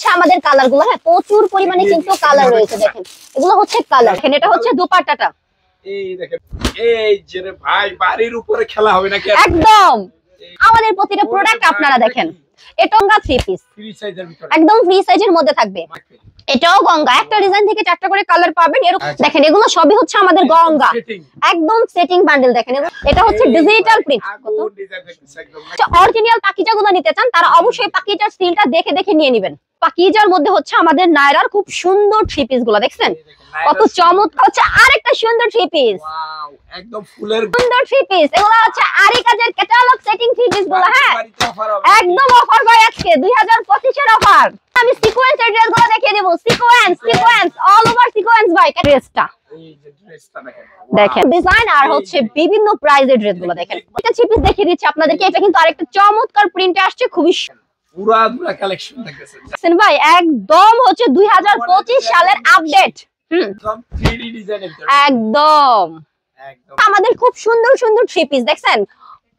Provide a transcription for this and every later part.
হচ্ছে আমাদের কালার গুলো, হ্যাঁ প্রচুর পরিমাণে কিন্তু কালার রয়েছে। দেখেন এগুলো হচ্ছে কালার। দেখেন এটা হচ্ছে দুপাট্টাটা। এই দেখেন এই যে রে ভাই বাড়ির উপরে খেলা হবে নাকি একদম। আমাদের প্রতিটা প্রোডাক্ট আপনারা দেখেন এটা গঙ্গা 3 পিস ফ্রি সাইজের ভিতরে, একদম ফ্রি সাইজের মধ্যে থাকবে। এটাও গঙ্গা, একটা ডিজাইন থেকে 4টা করে কালার পাবেন এরকম। দেখেন এগুলো সবই হচ্ছে আমাদের গঙ্গা, একদম সেটিং বান্ডেল। দেখেন এটা হচ্ছে ডিজিটাল প্রিন্ট। অরিজিনাল পাকিজাগুলো নিতে চান তারা অবশ্যই পাকিজার স্টিলটা দেখে দেখে নিয়ে নেবেন। পাকিজার মধ্যে হচ্ছে আমাদের নায়রার খুব সুন্দর 3 পিস গুলো দেখছেন কত চমৎকার। হচ্ছে আরেকটা সুন্দর 3 পিস, ওয়াও একদম ফুলের সুন্দর 3 পিস। এগুলো হচ্ছে আরি কাজের ক্যাটালগ সেটিং 3 পিস গুলো, হ্যাঁ একদম অফার ভাই আজকে 2025 এর অফার। আমি সিকোয়েন্সের ড্রেসগুলো দেখিয়ে দেব। সিকোয়েন্স অল ওভার সিকোয়েন্স ভাই ড্রেসটা। এই যে ড্রেসটা দেখেন ডিজাইন আর হচ্ছে বিভিন্ন প্রাইজের ড্রেসগুলো দেখেন। এটা 3 পিস দেখিয়ে দিচ্ছি আপনাদেরকে। এটা কিন্তু আরেকটা চমৎকার প্রিন্টে আসছে, খুবই পুরা কালেকশন দেখতেছেন ভাই একদম হচ্ছে 2025 সালের আপডেট। একদম 3D ডিজাইনের একদম আমাদের খুব সুন্দর সুন্দর 3 পিস দেখছেন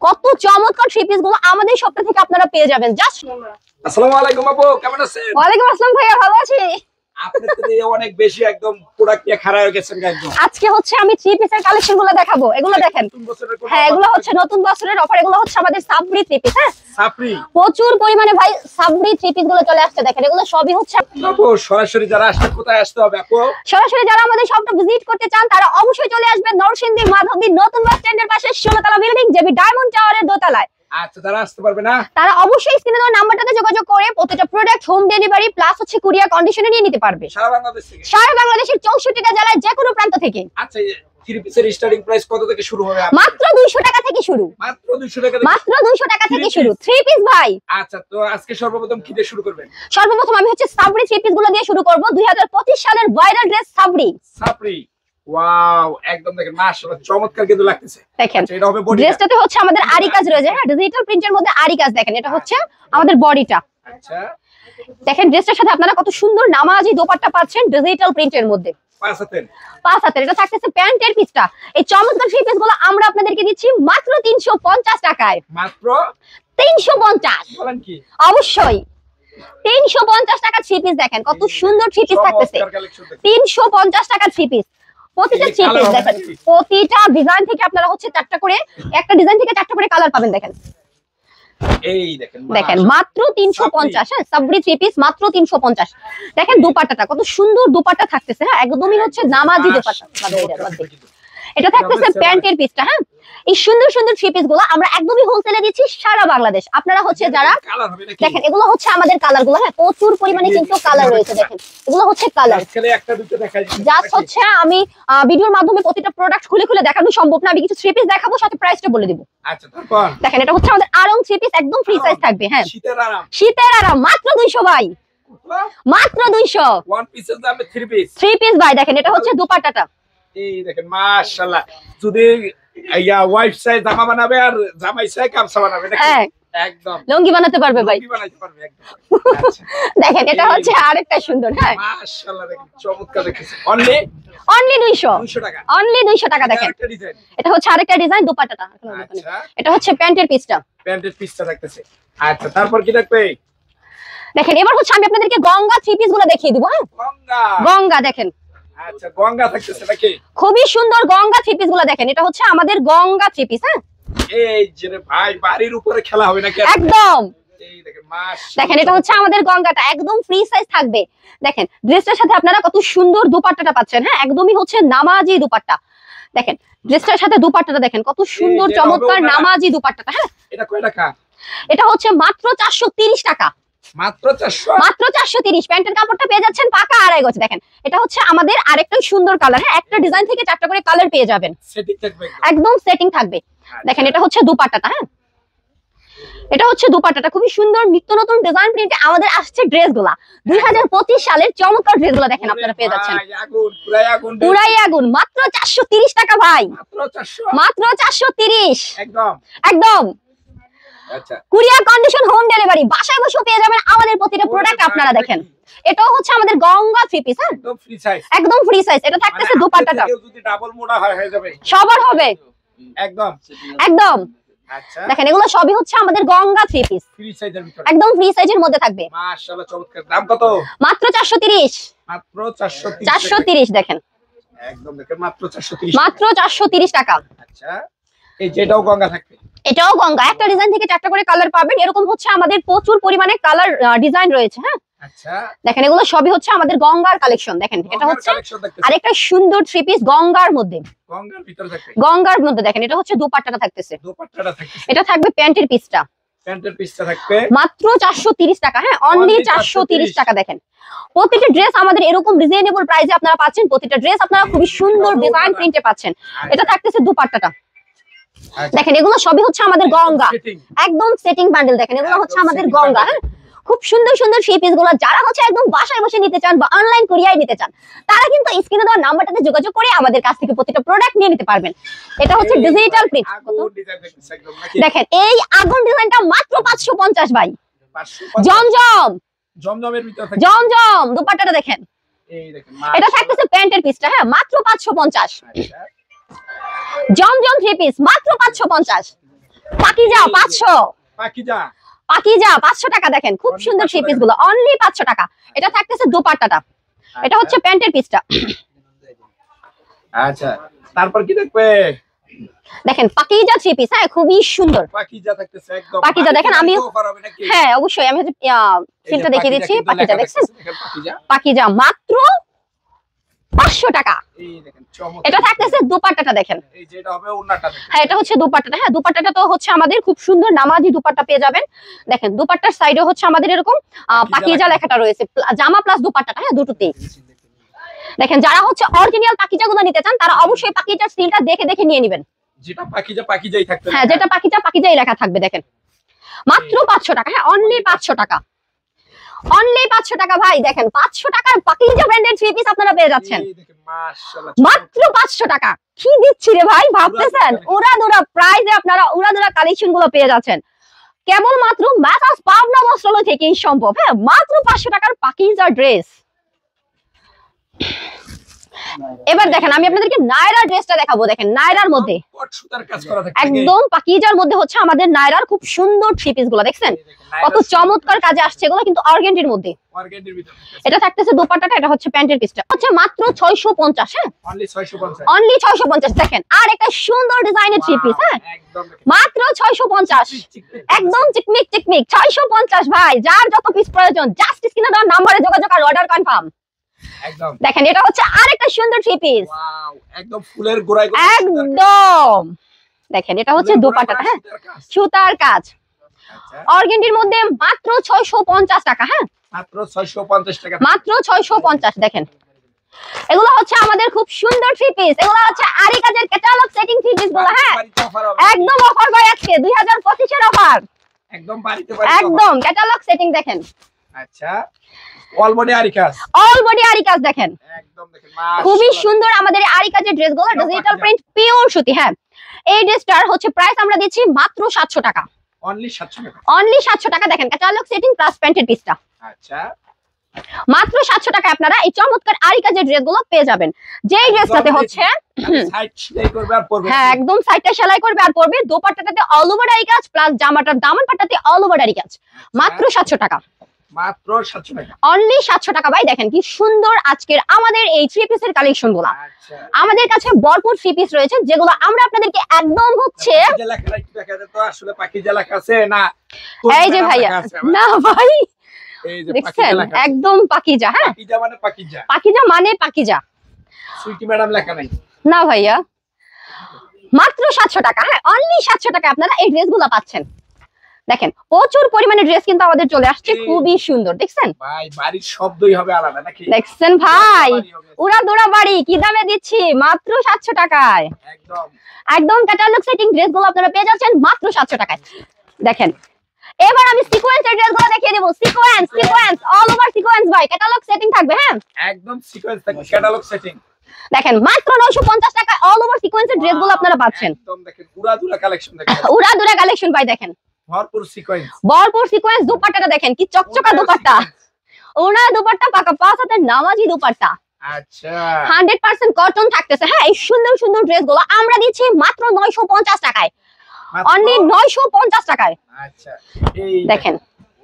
কত চমৎকার 3 পিস গুলো আমাদের শপ থেকে আপনারা পেয়ে যাবেন। জাস্ট আসসালামু আলাইকুম আপু, কেমন আছেন? ওয়ালাইকুম আসসালাম ভাইয়া, ভালো আছি। আপনি তো অনেক বেশি একদম প্রোডাক্ট নিয়ে খাড়া হয়ে গেছেন একদম। আজকে হচ্ছে আমি 3 পিসের কালেকশন গুলো দেখাবো। এগুলো দেখেন, হ্যাঁ এগুলো হচ্ছে নতুন বছরের অফার। এগুলো হচ্ছে আমাদের সাবরি 3 পিস, হ্যাঁ সাবরি প্রচুর পরিমাণে ভাই সাবরি 3 পিস গুলো চলে আসছে। দেখেন এগুলো সবই হচ্ছে আপু সরাসরি যারা আসতে কোথায় আসতে হবে আপু? সরাসরি যারা আমাদের শপটা ভিজিট করতে চান তারা অবশ্যই চলে আসবেন নরসিংদী মাধবদী নতুন বাস স্ট্যান্ডের পাশে 16 তলা বিল্ডিং জেবি ডায়মন্ড টাওয়ারের দোতলায়। আচ্ছা যারা আসতে পারবে না তারা অবশ্যই স্ক্রিনে দেওয়া নাম্বারটাতে যোগাযোগ করে প্রতিটা প্রোডাক্ট হোম ডেলিভারি প্লাস হচ্ছে কুরিয়ার কন্ডিশনে নিয়ে নিতে পারবে সারা বাংলাদেশ থেকে, সারা বাংলাদেশের 64টা জেলায় যে কোনো প্রান্ত থেকে। আচ্ছা 3 পিসের স্টার্টিং প্রাইস কত থেকে শুরু হবে? মাত্র 200 টাকা থেকে শুরু, মাত্র 200 টাকা, মাত্র 200 টাকা থেকে শুরু 3 পিস ভাই। আচ্ছা তো আজকে সর্বপ্রথম কি দিয়ে শুরু করবেন? সর্বপ্রথম আমি হচ্ছে সাবরি 3 পিস গুলো দিয়ে শুরু করব। 2025 সালের ভাইরাল ড্রেস সাবরি। ওয়াও একদম দেখেন মাশাআল্লাহ চমৎকার কিন্তু লাগতেছে। দেখেন এটা হবে বডি, ড্রেসটাতে হচ্ছে আমাদের আরি কাজ রয়েছে, হ্যাঁ ডিজিটাল প্রিন্টের মধ্যে আরি কাজ। দেখেন এটা হচ্ছে আমাদের বডিটা। আচ্ছা দেখেন ড্রেসটার সাথে আপনারা কত সুন্দর নামাজি দোপাট্টা পাচ্ছেন ডিজিটাল প্রিন্টের মধ্যে। 5 হাতের এটা থাকতেছে প্যান্টের পিসটা। এই চমৎকার 3 পিস গুলো আমরা আপনাদেরকে দিচ্ছি মাত্র 350 টাকায়। মাত্র 350 বলেন কি? অবশ্যই 350 টাকা 3 পিস। দেখেন কত সুন্দর 3 পিস থাকতেছে 350 টাকা 3 পিস। প্রতিটা 3 পিস দেখেন প্রতিটা ডিজাইন থেকে আপনারা হচ্ছে 4টা করে, একটা ডিজাইন থেকে 4টা করে কালার পাবেন। দেখেন এই দেখেন মাত্র 350, হ্যাঁ সাবরি 3 পিস মাত্র 350। দেখেন দুপাট্টাটা কত সুন্দর দুপাট্টা থাকতেছে, হ্যাঁ একদমই হচ্ছে নামাজি দুপাট্টা। এটা থাকতেছে প্যান্টের পিসটা, হ্যাঁ এই সুন্দর সুন্দর 3 পিস গুলো আমরা একদমই হোলসেলে দিচ্ছি সারা বাংলাদেশ। আপনারা হচ্ছে যারা দেখেন এগুলো হচ্ছে আমাদের কালার গুলো, হ্যাঁ প্রচুর পরিমাণে কিন্তু কালার রয়েছে। দেখেন এগুলো হচ্ছে কালার। একটা দুটো দেখাই জাস্ট হচ্ছে আমি ভিডিওর মাধ্যমে প্রতিটা প্রোডাক্ট খুলে খুলে দেখানো সম্ভব না। আমি কিছু 3 পিস দেখাবো, সাথে প্রাইসটা বলে দিব। আচ্ছা তারপর দেখেন এটা হচ্ছে আমাদের আরং 3 পিস, একদম ফ্রি সাইজ থাকবে। হ্যাঁ শীতের আরাম মাত্র 200 ভাই, মাত্র 200। ওয়ান পিসের দামে 3 পিস ভাই। দেখেন এটা হচ্ছে দুপাট্টাটা। এই দেখেন মাশাআল্লাহ, যদি ওয়াইফ সাইজ জামা বানাবে আর জামাই সাইজ গামছা বানাবে নাকি একদম লুঙ্গি বানাতে পারবে ভাই, লুঙ্গি বানাতে পারবে একদম। দেখেন এটা হচ্ছে আরেকটা সুন্দর, হ্যাঁ মাশাআল্লাহ দেখেন চমৎকার দেখেছেন। অনলি 200 টাকা, অনলি 200 টাকা। দেখেন এটা হচ্ছে আরেকটা ডিজাইন দুপাট্টাটা। এটা হচ্ছে প্যান্টের পিসটা থাকতেছে। আচ্ছা তারপর কি দেখবে? দেখেন এবার হচ্ছে আমি আপনাদেরকে গঙ্গা 3 পিস গুলো দেখিয়ে দিব। হ্যাঁ গঙ্গা দেখেন, আচ্ছা গঙ্গা থাকতেছে নাকি? খুবই সুন্দর গঙ্গা 3 পিস গুলো দেখেন। এটা হচ্ছে আমাদের গঙ্গা 3 পিস, হ্যাঁ এই যে ভাই বাড়ির উপরে খেলা হবে নাকি একদম। এই দেখেন মাশাআল্লাহ, দেখেন এটা হচ্ছে আমাদের গঙ্গাটা একদম ফ্রি সাইজ থাকবে। দেখেন ড্রেসটার সাথে আপনারা কত সুন্দর দুপাট্টাটা পাচ্ছেন, হ্যাঁ একদমই হচ্ছে নামাজি দুপাট্টা। দেখেন ড্রেসটার সাথে দুপাট্টাটা দেখেন কত সুন্দর চমৎকার নামাজি দুপাট্টাটা। হ্যাঁ এটা কয় টাকা? এটা হচ্ছে মাত্র 430 টাকা, মাত্র 400, মাত্র 430। প্যান্টের কাপড়টা পেয়ে যাচ্ছেন পাকা 2.5 গজ। দেখেন এটা হচ্ছে আমাদের আরেকটা সুন্দর কালার, হ্যাঁ একটা ডিজাইন থেকে 4টা করে কালার পেয়ে যাবেন, সেটিং থাকবে একদম সেটিং থাকবে। দেখেন এটা হচ্ছে দুপাট্টাটা, হ্যাঁ এটা হচ্ছে দুপাট্টাটা খুবই সুন্দর নিত্য নতুন ডিজাইন প্রিন্টে আমাদের আসছে ড্রেসগুলা। 2025 সালের চমৎকার ড্রেসগুলো দেখেন আপনারা পেয়ে যাচ্ছেন পুরাই আগুন মাত্র 430 টাকা ভাই, মাত্র 430 একদম। আচ্ছা কুরিয়ার কন্ডিশন হোম ডেলিভারি, বাসায় বসে পেয়ে যাবেন আমাদের প্রতিটা প্রোডাক্ট। আপনারা দেখেন এটাও হচ্ছে আমাদের গঙ্গা 3 পিস, হ্যাঁ একদম ফ্রি সাইজ, একদম ফ্রি সাইজ। এটা থাকতেছে দুপাট্টাটা, যদি ডাবল মোড়া হয়ে যাবে সবার হবে একদম একদম। আচ্ছা দেখেন এগুলো সবই হচ্ছে আমাদের গঙ্গা থ্রি পিস, ফ্রি সাইজের ভিতরে একদম ফ্রি সাইজের মধ্যে থাকবে। মাশাআল্লাহ চমৎকার। দাম কত? মাত্র 430। মাত্র 430। 430 দেখেন, একদম দেখেন মাত্র 430, মাত্র 430 টাকা। আচ্ছা এই যেটাও গঙ্গা থাকবে, এটাও গঙ্গা, একটা ডিজাইন থেকে 4টা করে কালার পাবেন। এরকম হচ্ছে আমাদের প্রচুর পরিমাণে কালার ডিজাইন রয়েছে। হ্যাঁ আচ্ছা দেখেন এগুলো সবই হচ্ছে আমাদের গঙ্গার কালেকশন। দেখেন এটা হচ্ছে আরেকটা সুন্দর থ্রি পিস গঙ্গার মধ্যে, গঙ্গার ভিতরে থাকবে, গঙ্গার মধ্যে দেখেন এটা হচ্ছে দুপাট্টাটা থাকতেছে, দোপাট্টাটা থাকতেছে, এটা থাকবে প্যান্টের পিসটা, প্যান্টের পিসটা থাকবে মাত্র 430 টাকা। হ্যাঁ অনলি 430 টাকা। দেখেন প্রতিটা ড্রেস আমাদের এরকম রিজনেবল প্রাইসে আপনারা পাচ্ছেন, প্রতিটা ড্রেস আপনারা খুবই সুন্দর ডিজাইন প্রিন্টে পাচ্ছেন। এটা থাকতেছে দুপাট্টাটা, দেখেন এগুলো সবই হচ্ছে আমাদের গঙ্গা, একদম সেটিং বান্ডেল। দেখেন এগুলো হচ্ছে আমাদের গঙ্গা। হ্যাঁ খুব সুন্দর সুন্দর সেই পিস গুলো যারা হচ্ছে একদম বাসায় বসে নিতে চান বা অনলাইন কুরিয়ার নিতে চান, তারা কিন্তু স্ক্রিনে দেওয়া নাম্বারটাতে যোগাযোগ করে আমাদের কাছ থেকে প্রতিটা প্রোডাক্ট নিয়ে নিতে পারবেন। এটা হচ্ছে ডিজিটাল প্রিন্ট। দেখেন এই আগুন ডিজাইনটা মাত্র 550 ভাই। জমজম, জমজমের ভিতরে থাকবে, জমজম দুপাট্টাটা দেখেন, এই দেখেন এটা থাকতেছে প্যান্টের পিসটা। হ্যাঁ মাত্র 550। আচ্ছা জমজম থ্রি পিস মাত্র 550। পাকিজা 500, পাকিজা, পাকিজা 500 টাকা। দেখেন খুব সুন্দর থ্রি পিস গুলো অনলি 500 টাকা। এটা থাকতেছে দুপাট্টাটা, এটা হচ্ছে প্যান্টের পিসটা। আচ্ছা তারপর কি দেখবে? দেখেন পাকিজা থ্রি পিস, হ্যাঁ খুবই সুন্দর পাকিজা থাকতেছে একদম পাকিজা। দেখেন আমি অফার হবে নাকি? হ্যাঁ অবশ্যই আমি হচ্ছে সিলটা দেখিয়ে দিচ্ছি। পাকিজা দেখছেন, পাকিজা, পাকিজা মাত্র 500 টাকা। এই দেখেন চমৎকার। এটা থাকতেছে দুপাট্টাটা দেখেন, এই যেটা হবে ওন্নাটা দেখেন, হ্যাঁ এটা হচ্ছে দুপাট্টাটা। হ্যাঁ দুপাট্টাটা তো হচ্ছে আমাদের খুব সুন্দর নামাজি দুপাট্টা পেয়ে যাবেন। দেখেন দুপাট্টার সাইডে হচ্ছে আমাদের এরকম পাকিজা লেখাটা রয়েছে, জামা প্লাস দুপাট্টাটা। হ্যাঁ দুটোতেই দেখেন যারা হচ্ছে অরিজিনাল পাকিজা গুলো নিতে চান তারা অবশ্যই পাকিজার সিলটা দেখে দেখে নিয়ে নেবেন। যেটা পাকিজা পাকিজাই থাকবে, হ্যাঁ যেটা পাকিজা পাকিজাই লেখা থাকবে। দেখেন মাত্র 500 টাকা। হ্যাঁ অনলি 500 টাকা, অনলি 500 টাকা ভাই। দেখেন 500 টাকার পাকিজা ব্র্যান্ডের থ্রি পিস আপনারা পেয়ে যাচ্ছেন এই দেখেন মাশাআল্লাহ মাত্র 500 টাকা। কি দিচ্ছি রে ভাই, ভাবতেছেন উড়াদুরা প্রাইসে আপনারা উড়াদুরা কালেকশন গুলো পেয়ে যাচ্ছেন কেবলমাত্র মেসার্স পাবনা বস্ত্রালয় থেকেই সম্ভব। হ্যাঁ মাত্র 500 টাকার পাকিজা ড্রেস। এবার দেখেন আমি আপনাদেরকে নায়রা ড্রেসটা দেখাবো। দেখেন নায়রার মধ্যে কট সুতার কাজ করা থাকে, একদম পাকিজার মধ্যে হচ্ছে আমাদের নায়রার খুব সুন্দর থ্রি পিস গুলো দেখছেন কত চমৎকার কাজে আসছে। এগুলো কিন্তু অর্গানজির মধ্যে, অর্গানজির ভিতরে এটা থাকতেছে দুপাট্টাটা, এটা হচ্ছে প্যান্টের পিসটা, হচ্ছে মাত্র 650। হ্যাঁ অনলি 650, অনলি 650। দেখেন আর একটা সুন্দর ডিজাইনের থ্রি পিস, হ্যাঁ একদম মাত্র 650, একদম চিকমিক চিকমিক 650 ভাই। যার যত পিস প্রয়োজন জাস্ট স্ক্রিনে দেওয়া নম্বরে যোগাযোগ আর অর্ডার কনফার্ম। একদম দেখেন এটা হচ্ছে আরেকটা সুন্দর থ্রি পিস, ওয়াও একদম ফুলের গোড়ায় একদম। দেখেন এটা হচ্ছে দুপাট্টাটা, হ্যাঁ সুতার কাজ, আচ্ছা অর্গানজির মধ্যে মাত্র 650 টাকা। হ্যাঁ মাত্র 650 টাকা, মাত্র 650। দেখেন এগুলো হচ্ছে আমাদের খুব সুন্দর থ্রি পিস, এগুলো হচ্ছে আরি কাজের ক্যাটালগ সেটিং থ্রি পিস গুলো। হ্যাঁ একদম অফার ভাই আজকে 2025 এর অফার, একদম বাড়িতে একদম ক্যাটালগ সেটিং। দেখেন আচ্ছা অল বডি আরি কাজ, অল বডি আরি কাজ। দেখেন একদম দেখেন খুবই সুন্দর আমাদের এই আরি কাজের ড্রেসগুলো, ডিজিটাল প্রিন্ট পিওর সুতি। হ্যাঁ এই ড্রেসটার হচ্ছে প্রাইস আমরা দিচ্ছি মাত্র 700 টাকা, অনলি 700 টাকা, অনলি 700 টাকা। দেখেন ক্যাটালগ সেটিং প্লাস প্যান্টের পিসটা আচ্ছা মাত্র 700 টাকা আপনারা এই চমৎকার আরি কাজের ড্রেসগুলো পেয়ে যাবেন। যেই ড্রেসটাতে হচ্ছে সাইড সেলাই করবে আর পরবে, হ্যাঁ একদম সাইডটা সেলাই করবে আর পরবে, দোপাট্টাটাতে অল ওভার আরি কাজ প্লাস জামাটার দামান পাট্টাতে অল ওভার আরি কাজ, মাত্র 700 টাকা, মাত্র 700 টাকা, অনলি 700 টাকা ভাই। দেখেন কি সুন্দর আজকের আমাদের এই থ্রি পিসের কালেকশন গুলো। আচ্ছা আমাদের কাছে ভরপুর থ্রি পিস রয়েছে যেগুলো আমরা আপনাদেরকে একদম হচ্ছে জেলা খেলা কি দেখা যায় তো আসলে পাখি জেলা কাছে না, এই যে ভাইয়া না ভাই এই যে পাখি দেখছেন জেলা একদম পাকিজা। হ্যাঁ পাকিজা মানে পাকিজা, পাকিজা মানে পাকিজা সুইটি ম্যাডাম লেখা নাই না ভাইয়া, মাত্র 700 টাকা। হ্যাঁ অনলি 700 টাকা আপনারা এই ড্রেসগুলো পাচ্ছেন। দেখেন প্রচুর পরিমাণে ড্রেস কিন্তু আমাদের চলে আসছে, খুবই সুন্দর। দেখছেন ভাই বাড়ির শব্দই হবে আলাদা নাকি? দেখছেন ভাই উড়া দৌড়া বাড়ি কি দামে দিচ্ছি মাত্র 700 টাকায়, একদম একদম ক্যাটালগ সেটিং ড্রেসগুলো আপনারা পেয়ে যাচ্ছেন মাত্র 700 টাকায়। দেখেন এবার আমি সিকোয়েন্সের ড্রেসগুলো দেখিয়ে দেব। Sequence sequence all over sequence ভাই, ক্যাটালগ সেটিং থাকবে। হ্যাঁ একদম সিকোয়েন্স থাকবে, ক্যাটালগ সেটিং। দেখেন মাত্র 950 টাকায় অল ওভার সিকোয়েন্সের ড্রেসগুলো আপনারা পাচ্ছেন। একদম দেখেন উড়াদুরা কালেকশন দেখেন, উড়াদুরা কালেকশন ভাই। দেখেন ভরপুর সিকোয়েন্স, ভরপুর সিকোয়েন্স। দুপাট্টাটা দেখেন কি চকচকা দুপাট্টা, ওনা দুপাট্টা পাকা 5 হাতের নামাজি দুপাট্টা, আচ্ছা 100% কটন থাকতেছে। হ্যাঁ এই সুন্দর সুন্দর ড্রেসগুলো আমরা দিচ্ছি মাত্র 950 টাকায়, অনলি 950 টাকায়। আচ্ছা এই দেখেন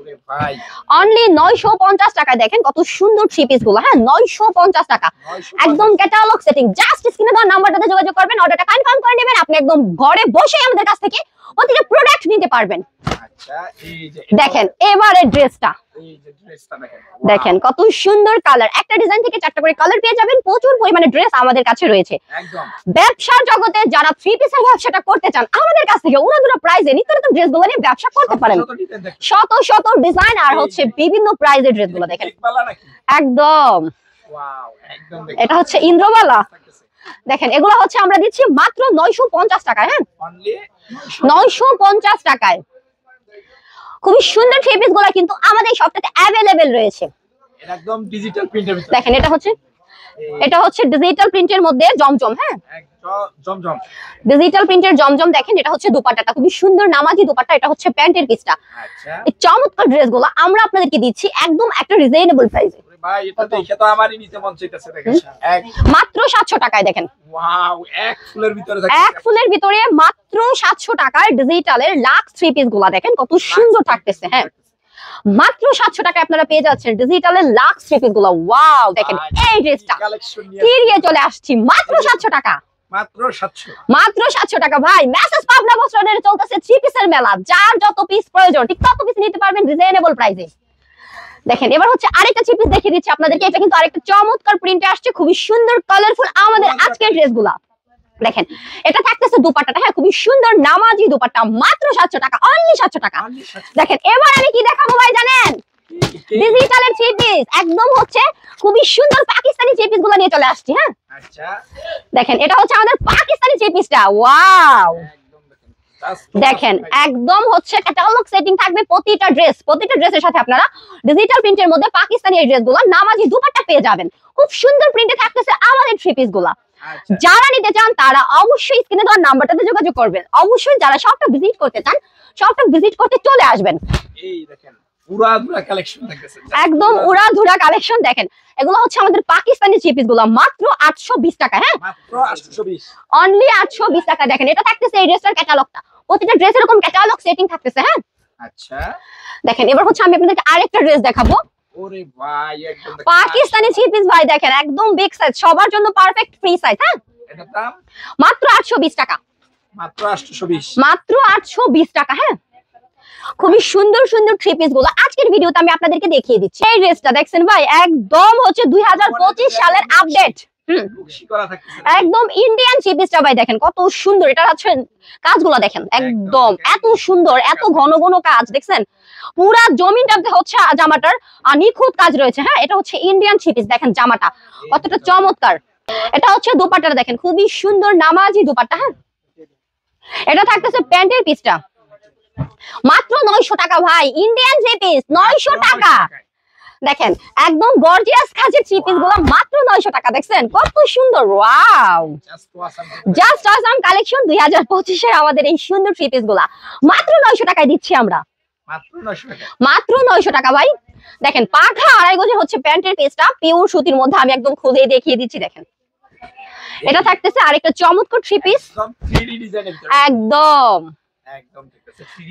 ওরে ভাই অনলি 950 টাকায় দেখেন কত সুন্দর থ্রি পিস গুলো। হ্যাঁ 950 টাকা 950 একদম ক্যাটালগ সেটিং। জাস্ট স্ক্রিনে দেওয়া নাম্বারটাতে যোগাযোগ করবেন, অর্ডারটা কনফার্ম করে নেবেন। আপনি একদম ঘরে বসে আমাদের কাছ থেকে প্রতিটা প্রোডাক্ট নিতে পারবেন। আচ্ছা এই যে দেখেন এবারে ড্রেসটা এই যে ড্রেসটা দেখেন দেখেন কত সুন্দর কালার। একটা ডিজাইন থেকে 4টা করে কালার পেয়ে যাবেন। প্রচুর পরিমাণে ড্রেস আমাদের কাছে রয়েছে। একদম ব্যবসার জগতে যারা থ্রি পিসের ব্যবসাটা করতে চান আমাদের কাছ থেকে উড়াধুরা প্রাইসে নিত্য নতুন ড্রেসগুলো নিয়ে ব্যবসা করতে পারেন। শত শত ডিজাইন আর হচ্ছে বিভিন্ন প্রাইজের ড্রেসগুলো দেখেন একদম ওয়াও একদম এটা হচ্ছে ইন্দ্রবালা। দেখেন এগুলো হচ্ছে আমরা দিচ্ছি মাত্র 950 টাকায়। হ্যাঁ অনলি 950 টাকায় খুবই সুন্দর থ্রি পিস গুলো কিন্তু আমাদের সবটাতে অ্যাভেলেবেল রয়েছে। এটা একদম ডিজিটাল প্রিন্টের ভিতর। দেখেন এটা হচ্ছে ডিজিটাল প্রিন্টের মধ্যে জমজম। হ্যাঁ একদম জমজম ডিজিটাল প্রিন্টের জমজম। দেখেন এটা হচ্ছে দোপাট্টাটা খুবই সুন্দর নামাজি দোপাট্টা। এটা হচ্ছে প্যান্টের পিসটা। আচ্ছা এই চমৎকার ড্রেসগুলো আমরা আপনাদেরকে দিচ্ছি একদম একটা রিজনেবল প্রাইসে। ভাই এটা দেখে তো আমারই নিতে মন চাইতেছে। দেখেন মাত্র 700 টাকায়। দেখেন ওয়াও এক ফুলের ভিতরে এক ফুলের ভিতরে মাত্র 700 টাকায় ডিজিটালের লাক্স থ্রি পিস গুলা দেখেন কত সুন্দর থাকতেছে। হ্যাঁ মাত্র 700 টাকায় আপনারা পেয়ে যাচ্ছেন ডিজিটালের লাক্স থ্রি পিস গুলা। ওয়াও দেখেন এই ড্রেসটা কালেকশন নিয়ে ফিরিয়ে চলে আসছি মাত্র 700 টাকা। মাত্র 700 মাত্র 700 টাকা ভাই। মেসেজ পাবনা বস্ত্রালয়ে চলতেছে থ্রি পিসের মেলা। যার যত পিস প্রয়োজন ঠিক তত পিস নিতে পারবেন রিজনেবল প্রাইসে। দেখেন এবার হচ্ছে আরেকটা থ্রি পিস দেখিয়ে দিচ্ছি আপনাদেরকে। এটা কিন্তু আরেকটা চমৎকার প্রিন্টে আসছে খুবই সুন্দর কালারফুল আমাদের আজকের ড্রেসগুলা। দেখেন এটা থাকতেছে দুপাট্টাটা। হ্যাঁ খুবই সুন্দর নামাজি দুপাট্টা মাত্র 700 টাকা অনলি 700 টাকা। দেখেন এবার আমি কি দেখাবো ভাই জানেন? ডিজিটালের থ্রি পিস একদম হচ্ছে খুবই সুন্দর পাকিস্তানি থ্রি পিস গুলো নিয়ে চলে আসছি। হ্যাঁ আচ্ছা দেখেন এটা হচ্ছে আমাদের পাকিস্তানি থ্রি পিসটা। ওয়াও দেখেন একদম হচ্ছে ক্যাটালগ সেটিং থাকবে প্রতিটা ড্রেসের সাথে আপনারা ডিজিটাল প্রিন্টের মধ্যে পাকিস্তানি এই ড্রেসগুলো নামাজি দুপাট্টা পেয়ে যাবেন। খুব সুন্দর প্রিন্টে থাকতেছে আমাদের থ্রি পিস গুলা। যারা নিতে চান তারা অবশ্যই স্ক্রিনে দেওয়া নাম্বারটাতে যোগাযোগ করবেন। অবশ্যই যারা শপটা ভিজিট করতে চান শপটা ভিজিট করতে চলে আসবেন। এই দেখেন উড়াধুরা কালেকশন থাকতেছে একদম উড়াধুরা কালেকশন। দেখেন এগুলো হচ্ছে আমাদের পাকিস্তানি থ্রি পিস গুলো মাত্র 820 টাকা। হ্যাঁ মাত্র 820 অনলি 820 টাকা। দেখেন এটা থাকতেছে এই ড্রেসটার ক্যাটালগটা। প্রতিটা ড্রেস এরকম ক্যাটালগ সেটিং থাকতেছে। হ্যাঁ আচ্ছা দেখেন এবার হচ্ছে আমি আপনাদেরকে আরেকটা ড্রেস দেখাবো। ওরে ভাই একদম পাকিস্তানি থ্রি পিস ভাই দেখেন একদম বিগ সাইজ সবার জন্য পারফেক্ট ফ্রি সাইজ। হ্যাঁ এটা দাম মাত্র 820 টাকা। মাত্র 820 মাত্র 820 টাকা। হ্যাঁ খুবই সুন্দর সুন্দর থ্রি পিস গুলো আজকের ভিডিওতে আমি আপনাদেরকে দেখিয়ে দিচ্ছি। এই ড্রেসটা দেখছেন ভাই একদম হচ্ছে 2025 সালের আপডেট। একদম ইন্ডিয়ান থ্রি পিসটা ভাই দেখেন কত সুন্দর। এটা হচ্ছে কাজগুলো দেখেন একদম এত সুন্দর এত ঘন ঘন কাজ দেখছেন। পুরা জমিটাতে হচ্ছে জামাটার নিখুঁত কাজ রয়েছে। হ্যাঁ এটা হচ্ছে ইন্ডিয়ান থ্রি পিস। দেখেন জামাটা কতটা চমৎকার। এটা হচ্ছে দোপাট্টাটা দেখেন খুবই সুন্দর নামাজি দোপাট্টা। হ্যাঁ এটা থাকতেছে প্যান্টের পিসটা মাত্র 900 টাকা ভাই। ইন্ডিয়ান থ্রি পিস 900 টাকা। দেখেন একদম গর্জিয়াস কাজের থ্রি পিস গুলো মাত্র 900 টাকা। দেখছেন কত সুন্দর। ওয়াও জাস্ট আসাম কালেকশন 2025 এর আমাদের এই সুন্দর থ্রি পিস গুলা মাত্র 900 টাকায় দিচ্ছি আমরা। মাত্র 900 টাকা ভাই। দেখেন পাখা আড়াই গজের হচ্ছে প্যান্টের পিসটা পিওর সুতির মধ্যে। আমি একদম খুলে দেখিয়ে দিচ্ছি। দেখেন এটা থাকতেছে আরেকটা চমৎকার থ্রি পিস একদম।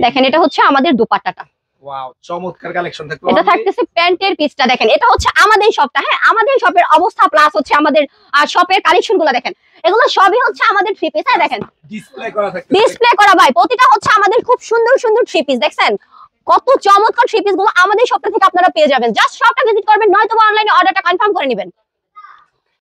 দেখেন এটা হচ্ছে আমাদের দোপাট্টাটা। ওয়াও চমৎকার কালেকশন থাকবে। এটা থাকতেছে প্যান্টের পিসটা। দেখেন এটা হচ্ছে আমাদের শপটা। হ্যাঁ আমাদের শপের অবস্থা প্লাস হচ্ছে আমাদের শপের কালেকশনগুলো দেখেন এগুলো সবই হচ্ছে আমাদের থ্রি পিস। হ্যাঁ দেখেন ডিসপ্লে করা ভাই প্রতিটা হচ্ছে আমাদের খুব সুন্দর সুন্দর থ্রি পিস। দেখছেন কত চমৎকার থ্রি পিস গুলো আমাদের শপটা থেকে আপনারা পেয়ে যাবেন। জাস্ট শপটা ভিজিট করবেন নয়তো অনলাইনে অর্ডারটা কনফার্ম করে নেবেন।